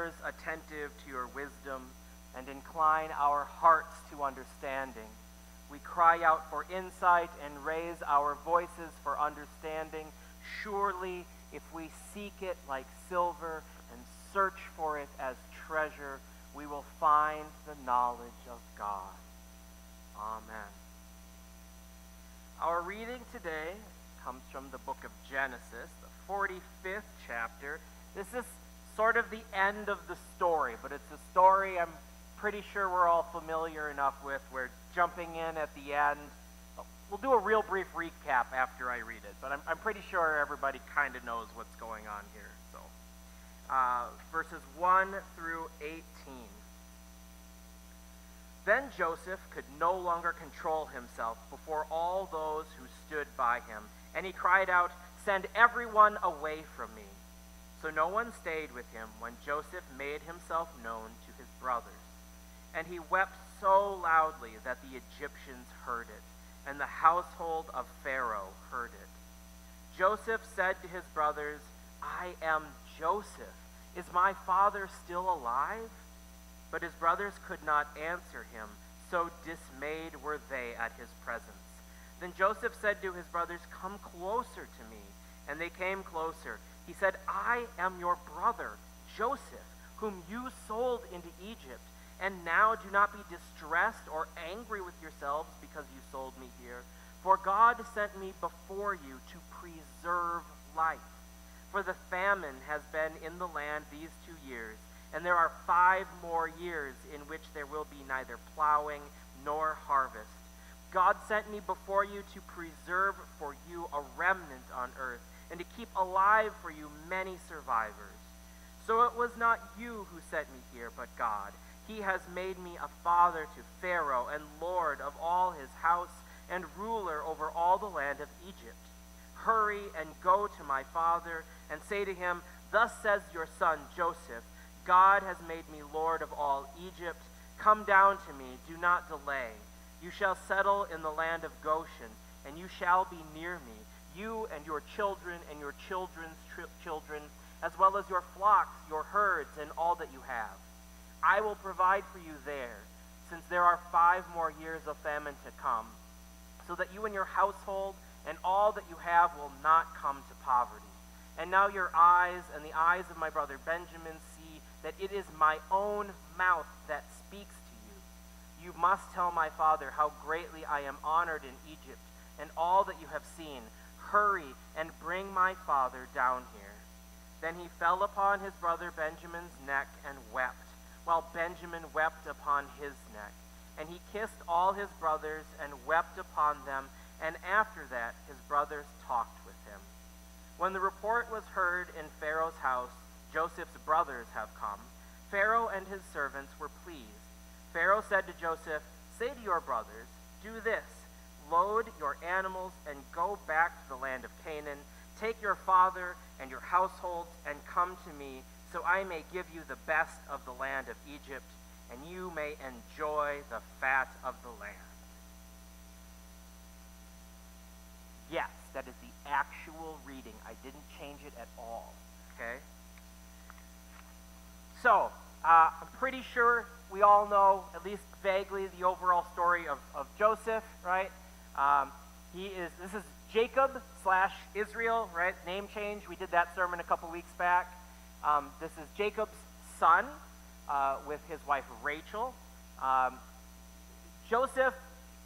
ears attentive to your wisdom, and incline our hearts to understanding. We cry out for insight and raise our voices for understanding. Surely, if we seek it like silver and search for it as treasure, we will find the knowledge of God. Amen. Our reading today comes from the book of Genesis, the 45th chapter. This is sort of the end of the story, but it's a story I'm pretty sure we're all familiar enough with. We're jumping in at the end. We'll do a real brief recap after I read it, but I'm pretty sure everybody kind of knows what's going on here. So, verses 1 through 18. Then Joseph could no longer control himself before all those who stood by him, and he cried out, "Send everyone away from me." So no one stayed with him when Joseph made himself known to his brothers. And he wept so loudly that the Egyptians heard it, and the household of Pharaoh heard it. Joseph said to his brothers, "I am Joseph. Is my father still alive?" But his brothers could not answer him, so dismayed were they at his presence. Then Joseph said to his brothers, "Come closer to me." And they came closer. He said, "I am your brother, Joseph, whom you sold into Egypt. And now do not be distressed or angry with yourselves because you sold me here. For God sent me before you to preserve life. For the famine has been in the land these 2 years, and there are 5 more years in which there will be neither plowing nor harvest. God sent me before you to preserve for you a remnant on earth, and to keep alive for you many survivors. So it was not you who sent me here, but God. He has made me a father to Pharaoh and lord of all his house and ruler over all the land of Egypt. Hurry and go to my father and say to him, 'Thus says your son Joseph, God has made me lord of all Egypt. Come down to me, do not delay. You shall settle in the land of Goshen, and you shall be near me, you and your children and your children's children, as well as your flocks, your herds, and all that you have. I will provide for you there, since there are 5 more years of famine to come, so that you and your household and all that you have will not come to poverty. And now your eyes and the eyes of my brother Benjamin see that it is my own mouth that speaks to you. You must tell my father how greatly I am honored in Egypt, and all that you have seen. Hurry and bring my father down here." Then he fell upon his brother Benjamin's neck and wept, while Benjamin wept upon his neck. And he kissed all his brothers and wept upon them, and after that his brothers talked with him. When the report was heard in Pharaoh's house, "Joseph's brothers have come," Pharaoh and his servants were pleased. Pharaoh said to Joseph, "Say to your brothers, 'Do this, load your animals and go back to the land of Canaan. Take your father and your households and come to me, so I may give you the best of the land of Egypt, and you may enjoy the fat of the land.'" Yes, that is the actual reading. I didn't change it at all, okay? So, I'm pretty sure we all know, at least vaguely, the overall story of Joseph, right? This is Jacob / Israel, right? Name change. We did that sermon a couple weeks back. This is Jacob's son with his wife Rachel. Joseph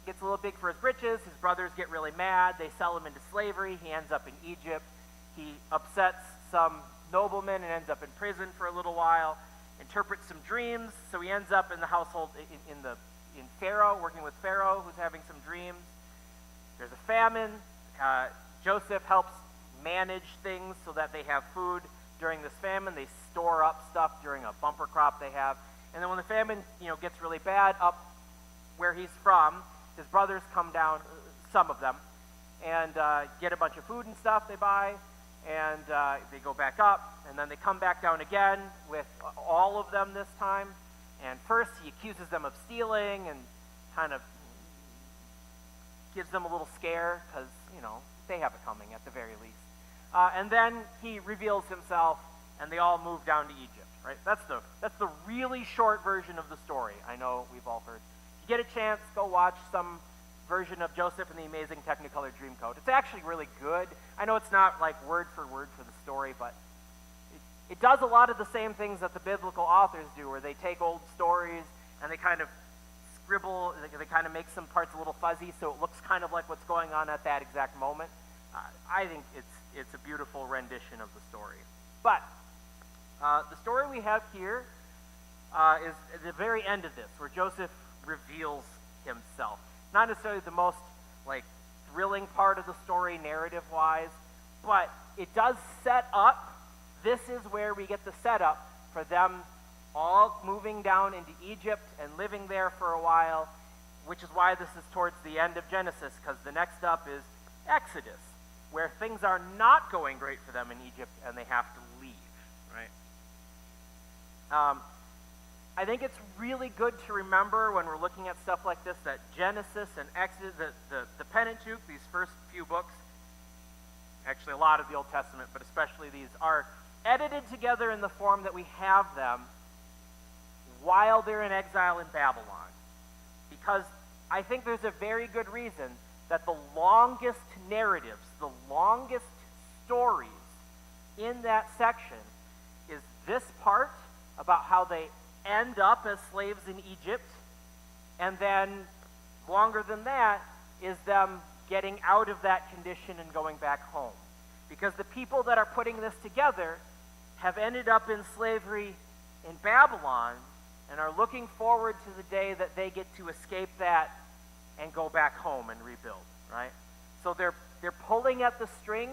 gets a little big for his britches. His brothers get really mad. They sell him into slavery. He ends up in Egypt. He upsets some noblemen and ends up in prison for a little while. Interprets some dreams, so he ends up in the household in Pharaoh, working with Pharaoh, who's having some dreams. There's a famine. Joseph helps manage things so that they have food during this famine. They store up stuff during a bumper crop they have. And then when the famine, gets really bad up where he's from, his brothers come down, some of them, and get a bunch of food and stuff they buy, and they go back up, and then they come back down again with all of them this time. And first he accuses them of stealing and kind of gives them a little scare because, they have it coming at the very least. And then he reveals himself and they all move down to Egypt, right? That's the really short version of the story. I know we've all heard. If you get a chance, go watch some version of Joseph and the Amazing Technicolor Dreamcoat. It's actually really good. I know it's not like word for the story, but it does a lot of the same things that the biblical authors do, where they take old stories and they kind of scribble, they kind of make some parts a little fuzzy so it looks kind of like what's going on at that exact moment. I think it's a beautiful rendition of the story. But the story we have here is at the very end of this, where Joseph reveals himself. Not necessarily the most thrilling part of the story narrative-wise, but it does set up. This is where we get the setup for them all moving down into Egypt and living there for a while, which is why this is towards the end of Genesis, because the next up is Exodus, where things are not going great for them in Egypt and they have to leave, right? I think it's really good to remember when we're looking at stuff like this that Genesis and Exodus, the Pentateuch, these first few books, actually a lot of the Old Testament, but especially these, are edited together in the form that we have them while they're in exile in Babylon. Because I think there's a very good reason that the longest narratives, the longest stories in that section is this part about how they end up as slaves in Egypt, and then longer than that is them getting out of that condition and going back home. Because the people that are putting this together have ended up in slavery in Babylon and are looking forward to the day that they get to escape that and go back home and rebuild, right? So they're pulling at the strings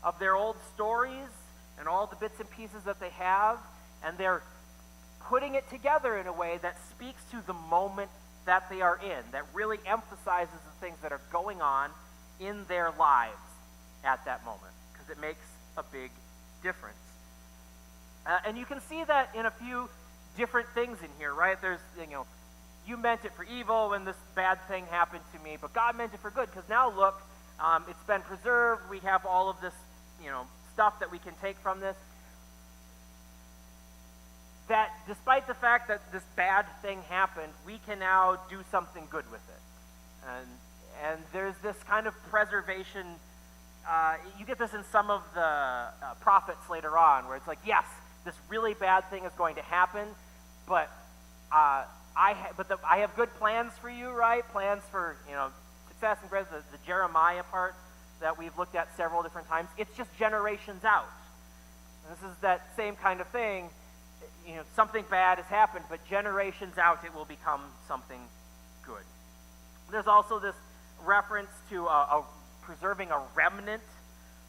of their old stories and all the bits and pieces that they have, and they're putting it together in a way that speaks to the moment that they are in, that really emphasizes the things that are going on in their lives at that moment, because it makes a big difference. And you can see that in a few different things in here, right? There's, you meant it for evil when this bad thing happened to me, but God meant it for good, because now look, it's been preserved. We have all of this, stuff that we can take from this. That despite the fact that this bad thing happened, we can now do something good with it. And there's this kind of preservation. You get this in some of the prophets later on, where it's like, yes, this really bad thing is going to happen, but I have good plans for you, right? Plans for success and growth. The Jeremiah part that we've looked at several different times. It's just generations out. And this is that same kind of thing. Something bad has happened, but generations out it will become something good. There's also this reference to preserving a remnant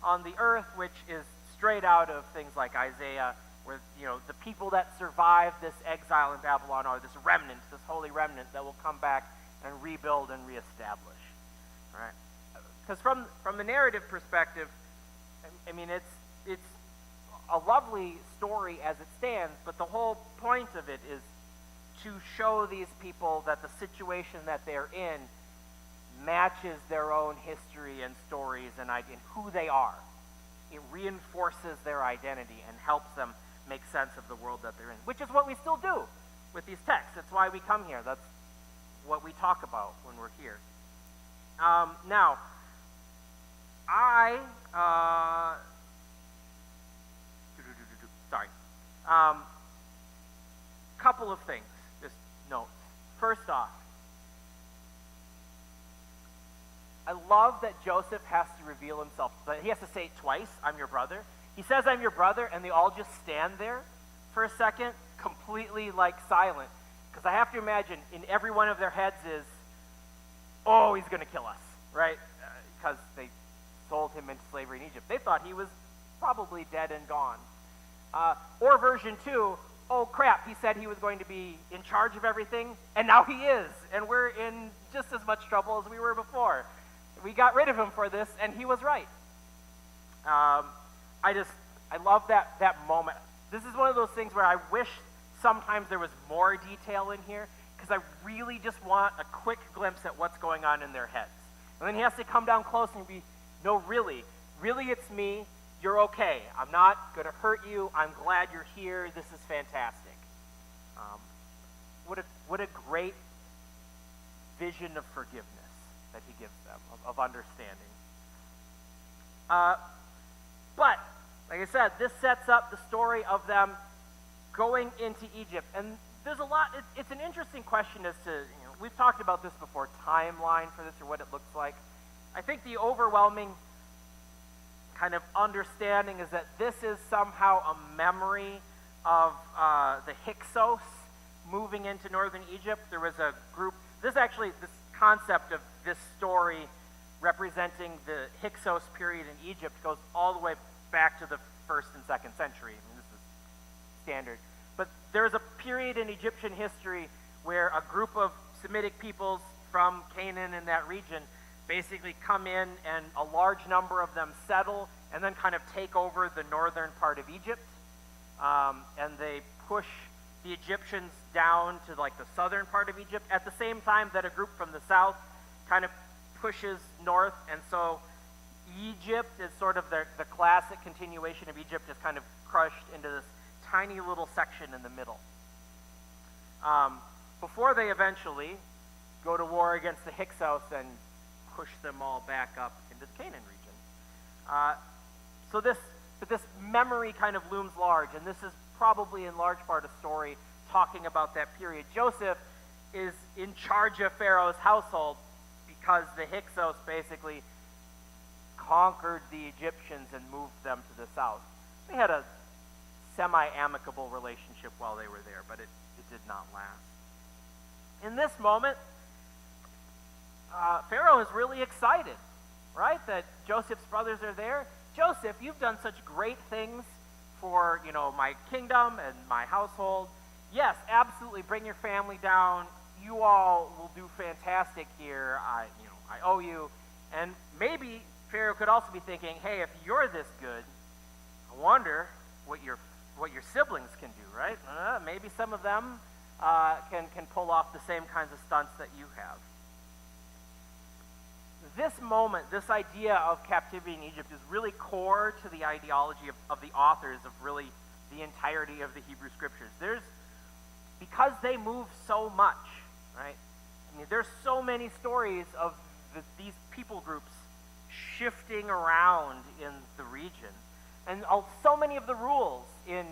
on the earth, which is straight out of things like Isaiah, where the people that survive this exile in Babylon are this remnant, this holy remnant that will come back and rebuild and reestablish. All right? Because from the narrative perspective, I mean, it's a lovely story as it stands, but the whole point of it is to show these people that the situation that they're in matches their own history and stories and who they are. It reinforces their identity and helps them make sense of the world that they're in, which is what we still do with these texts. That's why we come here. That's what we talk about when we're here. Now, couple of things, just notes. First off, I love that Joseph has to reveal himself, but he has to say it twice, I'm your brother. He says, I'm your brother, and they all just stand there for a second, completely silent. Because I have to imagine in every one of their heads is, oh, he's going to kill us, right? Because they sold him into slavery in Egypt. They thought he was probably dead and gone. Or version 2, oh crap, he said he was going to be in charge of everything, and now he is, and we're in just as much trouble as we were before. We got rid of him for this, and he was right. I love that moment. This is one of those things where I wish sometimes there was more detail in here, because I really just want a quick glimpse at what's going on in their heads. And then he has to come down close and be, no, really it's me, you're okay. I'm not going to hurt you. I'm glad you're here. This is fantastic. What a great vision of forgiveness that he gives them, of understanding. But, like I said, this sets up the story of them going into Egypt. And there's a lot, it's an interesting question as to, we've talked about this before, timeline for this or what it looks like. I think the overwhelming kind of understanding is that this is somehow a memory of the Hyksos moving into northern Egypt. There was a group, this concept of this story representing the Hyksos period in Egypt goes all the way back to the 1st and 2nd century. I mean, this is standard. But there's a period in Egyptian history where a group of Semitic peoples from Canaan in that region basically come in, and a large number of them settle and then kind of take over the northern part of Egypt. And they push the Egyptians down to like the southern part of Egypt at the same time that a group from the south kind of pushes north. And so Egypt is sort of the classic continuation of Egypt, is kind of crushed into this tiny little section in the middle. Before they eventually go to war against the Hyksos and push them all back up into the Canaan region. So this memory kind of looms large, and this is probably in large part a story talking about that period. Joseph is in charge of Pharaoh's household because the Hyksos basically conquered the Egyptians and moved them to the south. They had a semi-amicable relationship while they were there, but it did not last. In this moment, Pharaoh is really excited, right, that Joseph's brothers are there. Joseph, you've done such great things for, my kingdom and my household. Yes, absolutely, bring your family down. You all will do fantastic here. I owe you. And maybe Pharaoh could also be thinking, hey, if you're this good, I wonder what your siblings can do, right? Maybe some of them can pull off the same kinds of stunts that you have. This moment, this idea of captivity in Egypt is really core to the ideology of the authors of really the entirety of the Hebrew Scriptures. Because they move so much, right? I mean, there's so many stories of these people groups shifting around in the region. And so many of the rules in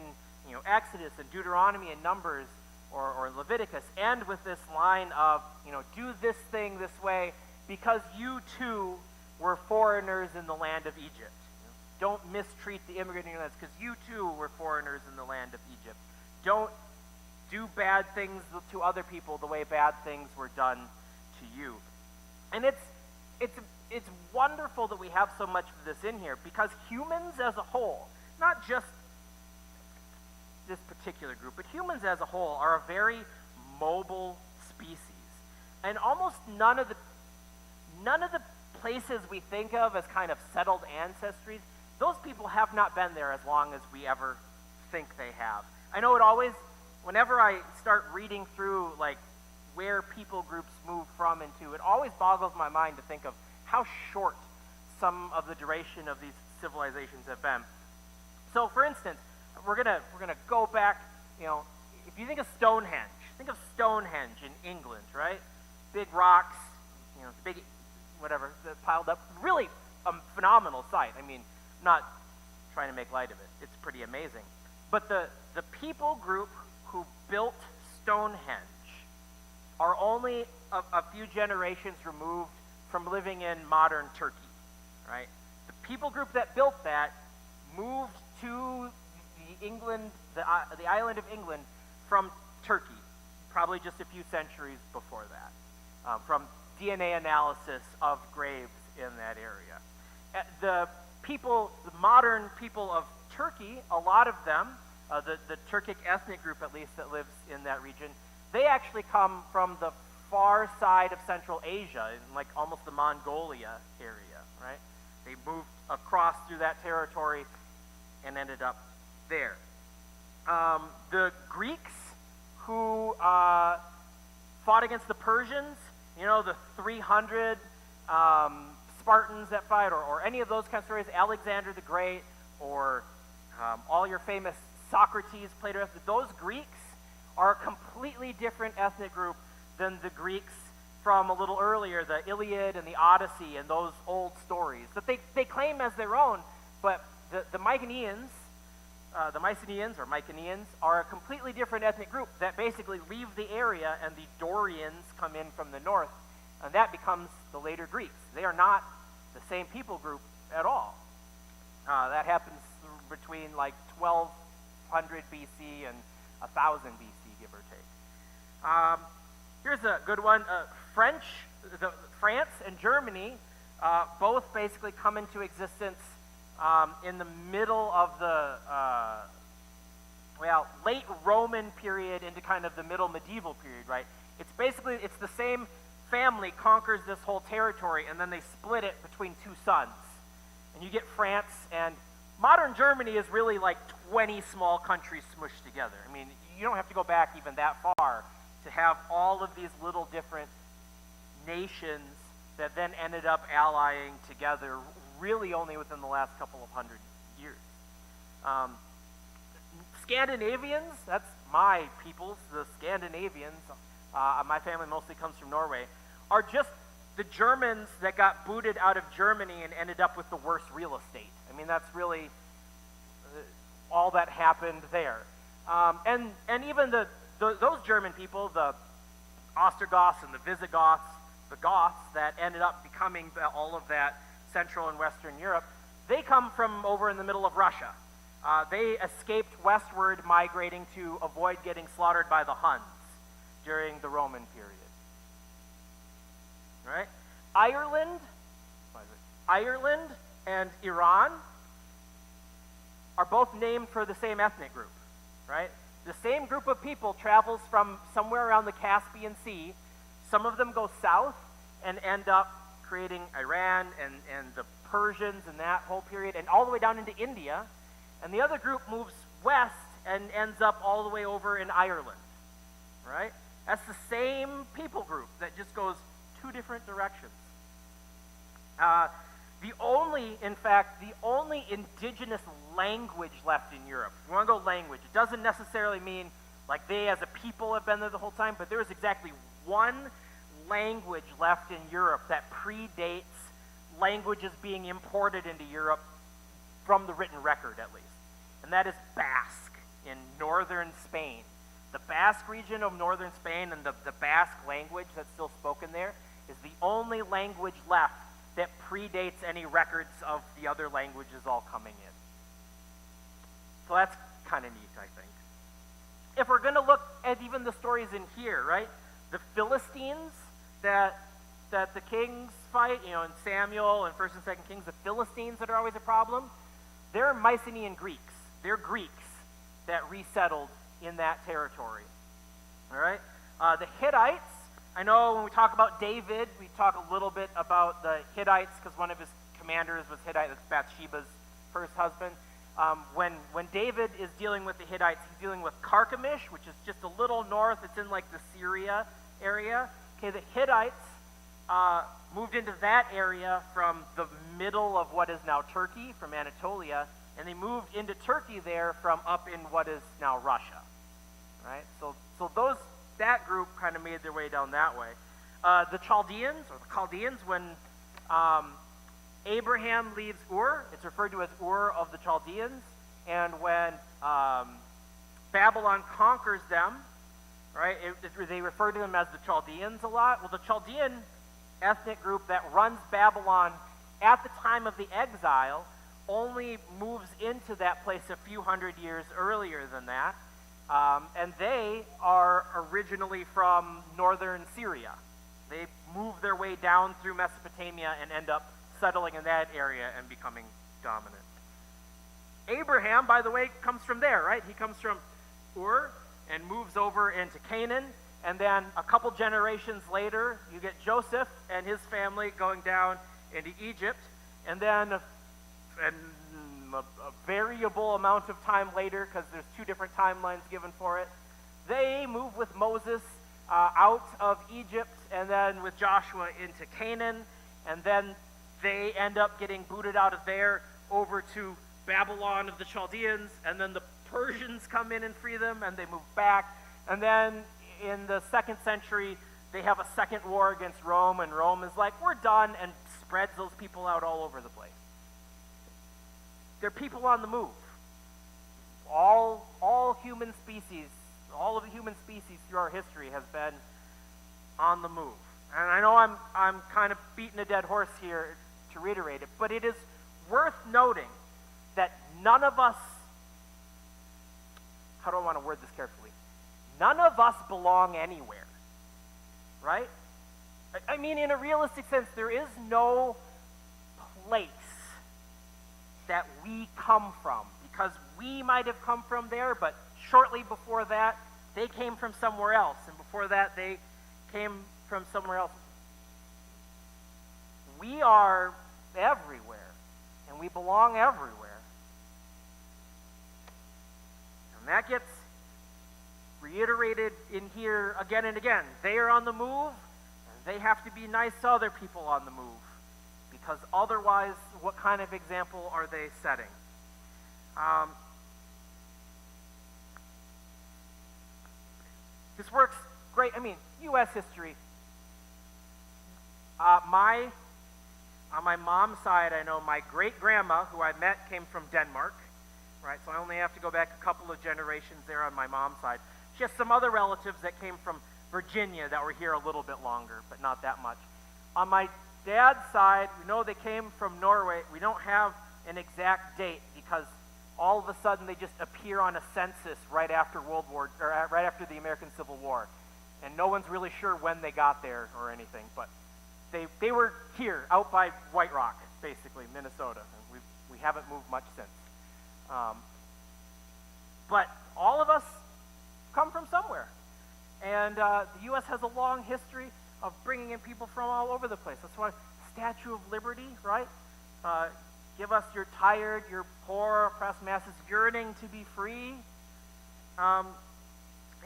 Exodus and Deuteronomy and Numbers or Leviticus end with this line of, do this thing this way because you too were foreigners in the land of Egypt. Don't mistreat the immigrant immigrants because you too were foreigners in the land of Egypt. Don't do bad things to other people the way bad things were done to you. And it's wonderful that we have so much of this in here, because humans as a whole, not just this particular group, but humans as a whole are a very mobile species. And almost none of the places we think of as kind of settled ancestries, those people have not been there as long as we ever think they have. I know it always, whenever I start reading through like where people groups move from and to, it always boggles my mind to think of how short some of the duration of these civilizations have been. So for instance, we're gonna go back, if you think of Stonehenge in England, right? Big rocks, big whatever piled up. Really a phenomenal sight. I mean, not trying to make light of it. It's pretty amazing. But the people group who built Stonehenge are only a few generations removed from living in modern Turkey, right? The people group that built that moved to the island of England from Turkey, probably just a few centuries before that, from DNA analysis of graves in that area. The modern people of Turkey, a lot of them, the Turkic ethnic group at least that lives in that region, they actually come from the far side of Central Asia, in like almost the Mongolia area, right? They moved across through that territory and ended up there. The Greeks who fought against the Persians, the 300 Spartans that fight, or any of those kind of stories, Alexander the Great, or all your famous Socrates, Plato, those Greeks are a completely different ethnic group than the Greeks from a little earlier, the Iliad and the Odyssey and those old stories that they claim as their own, but the Mycenaeans, or Mycenaeans, are a completely different ethnic group that basically leave the area, and the Dorians come in from the north, and that becomes the later Greeks. They are not the same people group at all. That happens between like 1200 BC and 1000 BC, give or take. Here's a good one. France and Germany both basically come into existence in the middle of the late Roman period into kind of the middle medieval period, right? It's the same family conquers this whole territory, and then they split it between two sons. And you get France, and modern Germany is really like 20 small countries smushed together. I mean, you don't have to go back even that far to have all of these little different nations that then ended up allying together really only within the last couple of hundred years. Scandinavians, that's my peoples, the Scandinavians, my family mostly comes from Norway, are just the Germans that got booted out of Germany and ended up with the worst real estate. I mean, that's really all that happened there. And even those German people, the Ostrogoths and the Visigoths, the Goths that ended up becoming all of that Central and Western Europe, they come from over in the middle of Russia. They escaped westward, migrating to avoid getting slaughtered by the Huns during the Roman period. Right? Ireland and Iran are both named for the same ethnic group, right? The same group of people travels from somewhere around the Caspian Sea. Some of them go south and end up creating Iran and the Persians and that whole period, and all the way down into India. And the other group moves west and ends up all the way over in Ireland, right? That's the same people group that just goes two different directions. The only indigenous language left in Europe, if you want to go language, it doesn't necessarily mean like they as a people have been there the whole time, but there is exactly one language left in Europe that predates languages being imported into Europe from the written record, at least. And that is Basque in northern Spain. The Basque region of northern Spain and the Basque language that's still spoken there is the only language left that predates any records of the other languages all coming in. So that's kind of neat, I think. If we're going to look at even the stories in here, right? The Philistines that the kings fight, in Samuel and 1st and 2nd Kings, the Philistines that are always a problem, they're Mycenaean Greeks. They're Greeks that resettled in that territory. All right? The Hittites, I know when we talk about David, we talk a little bit about the Hittites because one of his commanders was Hittite. That's Bathsheba's first husband. When David is dealing with the Hittites, he's dealing with Carchemish, which is just a little north. It's in like the Syria area. Okay, the Hittites moved into that area from the middle of what is now Turkey, from Anatolia, and they moved into Turkey there from up in what is now Russia. Right? So that group kind of made their way down that way. The Chaldeans, or the Chaldeans, when Abraham leaves Ur, it's referred to as Ur of the Chaldeans, and when Babylon conquers them, right, they refer to them as the Chaldeans a lot. Well, the Chaldean ethnic group that runs Babylon at the time of the exile only moves into that place a few hundred years earlier than that. And they are originally from northern Syria. They move their way down through Mesopotamia and end up settling in that area and becoming dominant. Abraham, by the way, comes from there, right? He comes from Ur and moves over into Canaan. And then a couple generations later, you get Joseph and his family going down into Egypt. And then a variable amount of time later, because there's two different timelines given for it, they move with Moses out of Egypt, and then with Joshua into Canaan, and then they end up getting booted out of there over to Babylon of the Chaldeans, and then the Persians come in and free them, and they move back. And then in the 2nd century, they have a second war against Rome, and Rome is like, we're done, and spreads those people out all over the place. They're people on the move. All human species, all of the human species through our history has been on the move. And I know I'm kind of beating a dead horse here to reiterate it, but it is worth noting that none of us, how do I want to word this carefully? None of us belong anywhere, right? I mean, in a realistic sense, there is no place that we come from, because we might have come from there, but shortly before that, they came from somewhere else, and before that, they came from somewhere else. We are everywhere, and we belong everywhere. And that gets reiterated in here again and again. They are on the move, and they have to be nice to other people on the move, because otherwise, what kind of example are they setting? This works great. I mean, U.S. history. On my mom's side, I know my great-grandma, who I met, came from Denmark, right? So I only have to go back a couple of generations there on my mom's side. She has some other relatives that came from Virginia that were here a little bit longer, but not that much. On my dad's side, we know they came from Norway. We don't have an exact date because all of a sudden they just appear on a census right after right after the American Civil War, and no one's really sure when they got there or anything. But they were here, out by White Rock, basically, Minnesota. And we haven't moved much since. But all of us come from somewhere, and the U.S. has a long history of bringing in people from all over the place. That's why Statue of Liberty, right? Give us your tired, your poor, oppressed masses yearning to be free.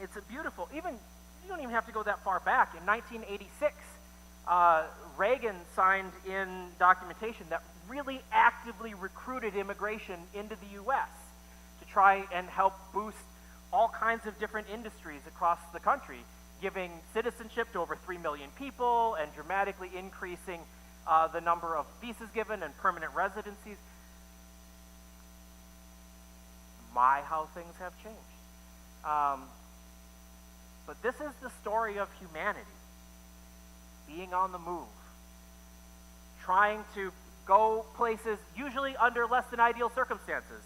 It's a beautiful, you don't even have to go that far back. In 1986, Reagan signed in documentation that really actively recruited immigration into the U.S. to try and help boost all kinds of different industries across the country, giving citizenship to over 3 million people and dramatically increasing the number of visas given and permanent residencies. My, how things have changed. But this is the story of humanity, being on the move, trying to go places usually under less than ideal circumstances.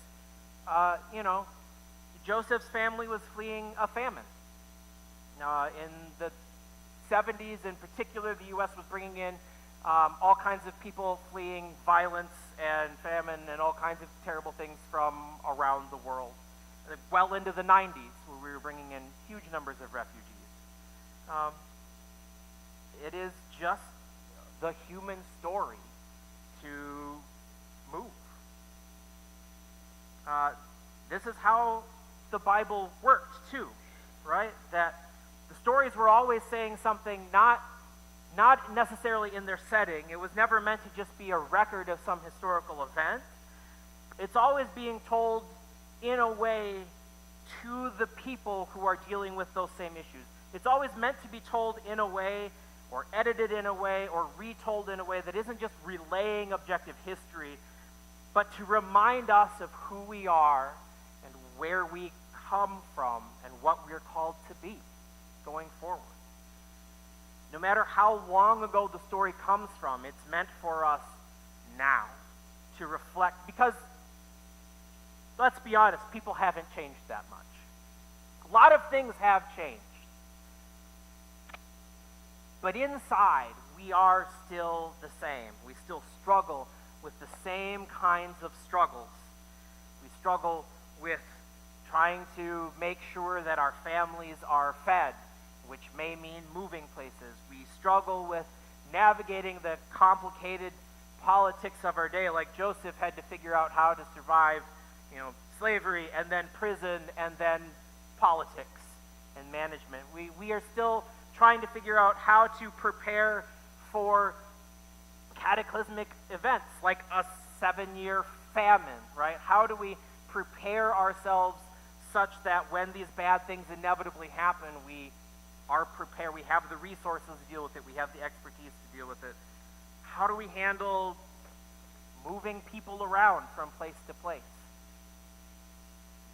Joseph's family was fleeing a famine. In the 70s in particular, the U.S. was bringing in all kinds of people fleeing violence and famine and all kinds of terrible things from around the world. Well into the 90s, where we were bringing in huge numbers of refugees. It is just the human story to move. This is how the Bible worked, too, right? That the stories were always saying something not necessarily in their setting. It was never meant to just be a record of some historical event. It's always being told in a way to the people who are dealing with those same issues. It's always meant to be told in a way, or edited in a way, or retold in a way that isn't just relaying objective history, but to remind us of who we are and where we come from and what we're called to be going forward. No matter how long ago the story comes from, it's meant for us now to reflect, because let's be honest, people haven't changed that much. A lot of things have changed. But inside, we are still the same. We still struggle with the same kinds of struggles. We struggle with trying to make sure that our families are fed, which may mean moving places. We struggle with navigating the complicated politics of our day, like Joseph had to figure out how to survive, slavery and then prison and then politics and management. We are still trying to figure out how to prepare for cataclysmic events like a 7-year famine, right? How do we prepare ourselves such that when these bad things inevitably happen, we are prepared, we have the resources to deal with it, we have the expertise to deal with it? How do we handle moving people around from place to place?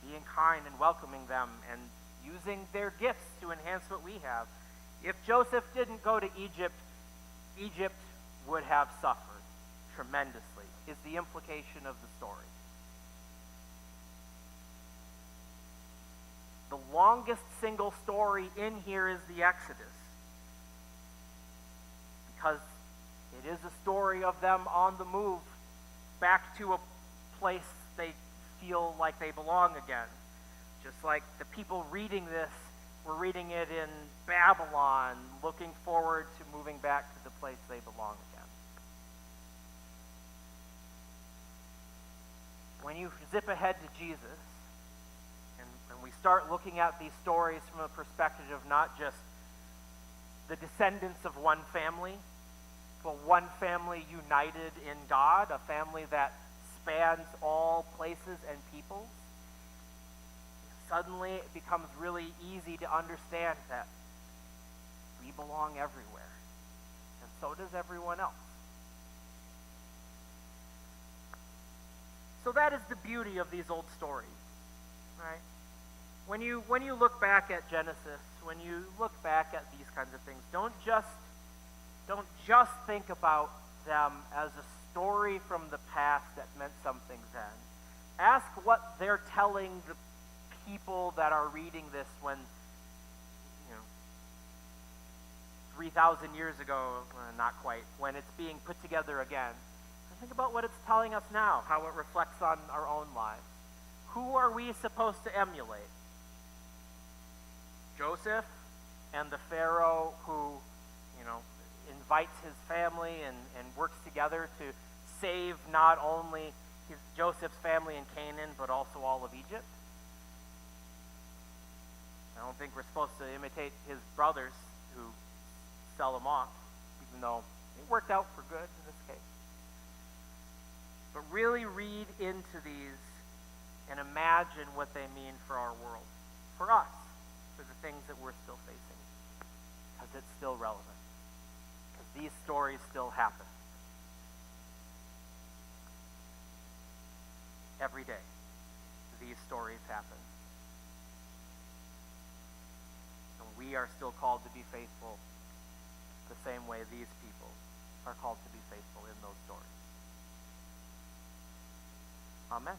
Being kind and welcoming them and using their gifts to enhance what we have. If Joseph didn't go to Egypt, Egypt would have suffered tremendously, is the implication of the story. The longest single story in here is the Exodus, because it is a story of them on the move back to a place they feel like they belong again. Just like the people reading this were reading it in Babylon, looking forward to moving back to the place they belong again. When you zip ahead to Jesus, and we start looking at these stories from a perspective of not just the descendants of one family, but one family united in God, a family that spans all places and peoples, suddenly it becomes really easy to understand that we belong everywhere, and so does everyone else. So that is the beauty of these old stories, right? When you look back at Genesis, when you look back at these kinds of things, don't just think about them as a story from the past that meant something then. Ask what they're telling the people that are reading this when, 3,000 years ago, not quite, when it's being put together again. Think about what it's telling us now, how it reflects on our own lives. Who are we supposed to emulate? Joseph and the Pharaoh who, invites his family and works together to save not only Joseph's family in Canaan, but also all of Egypt. I don't think we're supposed to imitate his brothers who sell him off, even though it worked out for good in this case. But really read into these and imagine what they mean for our world, for us, for the things that we're still facing, because it's still relevant, because these stories still happen. Every day, these stories happen. And we are still called to be faithful the same way these people are called to be faithful in those stories. Amen.